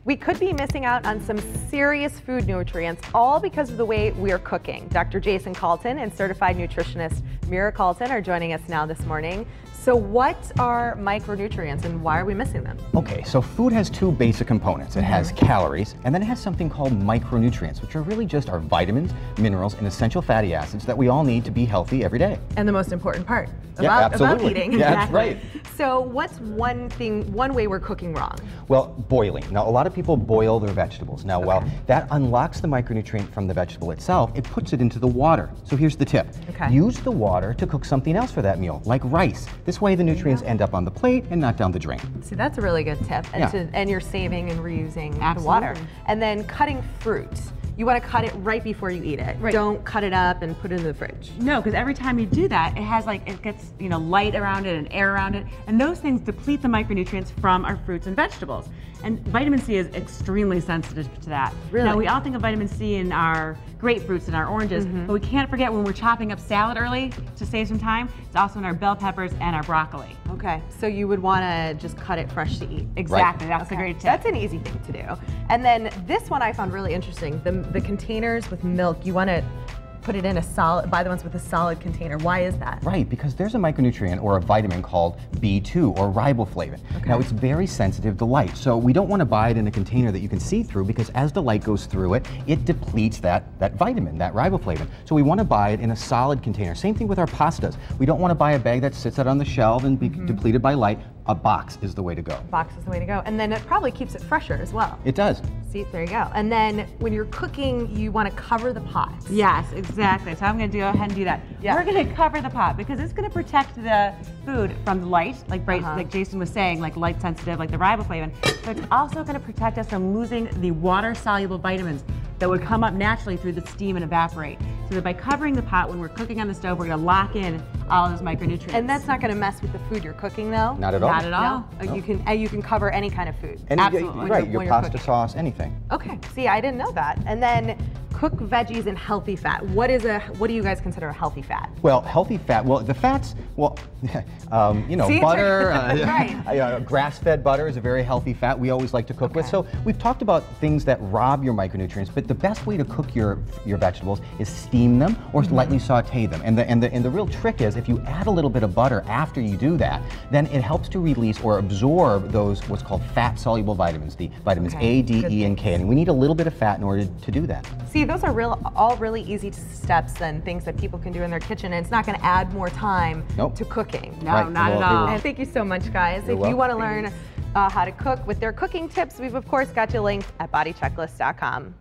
We could be missing out on some serious food nutrients, all because of the way we are cooking. Dr. Jason Calton and certified nutritionist Mira Calton are joining us now this morning. So what are micronutrients and why are we missing them? Okay, so food has two basic components. It has calories, and then it has something called micronutrients, which are really just our vitamins, minerals, and essential fatty acids that we all need to be healthy every day. And the most important part Yeah, about eating. Yeah, that's right. So what's one way we're cooking wrong? Well, boiling. Now, a lot of people boil their vegetables. Now, while that unlocks the micronutrient from the vegetable itself, it puts it into the water. So here's the tip. Use the water to cook something else for that meal, like rice. This way the nutrients end up on the plate and not down the drain. See, that's a really good tip. And you're saving and reusing the water. And then cutting fruit. You want to cut it right before you eat it. Right. Don't cut it up and put it in the fridge. No, because every time you do that, it has it gets light around it and air around it, and those things deplete the micronutrients from our fruits and vegetables. And vitamin C is extremely sensitive to that. Really? Now we all think of vitamin C in our grapefruits and our oranges, but we can't forget when we're chopping up salad early to save some time, it's also in our bell peppers and our broccoli. Okay, so you would want to just cut it fresh to eat. Exactly, that's a great tip. That's an easy thing to do. And then this one I found really interesting, the containers with milk, you want to put it in a solid, buy the ones with a solid container. Why is that? Right, because there's a micronutrient or a vitamin called B2 or riboflavin. Now it's very sensitive to light, so we don't want to buy it in a container that you can see through, because as the light goes through it, it depletes that vitamin, that riboflavin. So we want to buy it in a solid container. Same thing with our pastas. We don't want to buy a bag that sits out on the shelf and be depleted by light. A box is the way to go. Box is the way to go. And then it probably keeps it fresher as well. It does. See, there you go. And then when you're cooking, you want to cover the pot. Yes, exactly. So I'm going to go ahead and do that. Yeah. We're going to cover the pot because it's going to protect the food from the light, like Jason was saying, like light sensitive, like the riboflavin. But it's also going to protect us from losing the water-soluble vitamins that would come up naturally through the steam and evaporate. So that by covering the pot when we're cooking on the stove, we're going to lock in all of those micronutrients. And that's not going to mess with the food you're cooking, though? Not at all. Not at all. No? You can cover any kind of food. Absolutely. Right, your pasta sauce, anything. Okay, see, I didn't know that. And then cook veggies in healthy fat. What do you guys consider a healthy fat? Well, healthy fat, well, the fats, well, butter, grass-fed butter is a very healthy fat we always like to cook with. So we've talked about things that rob your micronutrients, but the best way to cook your vegetables is steam them or lightly saute them. And the real trick is if you add a little bit of butter after you do that, then it helps to release or absorb those what's called fat-soluble vitamins, the vitamins A, D, E, and K. And we need a little bit of fat in order to do that. See, those are all really easy steps and things that people can do in their kitchen, and it's not going to add more time to cooking. No, not at all. And thank you so much, guys. If you want to learn how to cook with their cooking tips, we've of course got you linked at bodychecklist.com.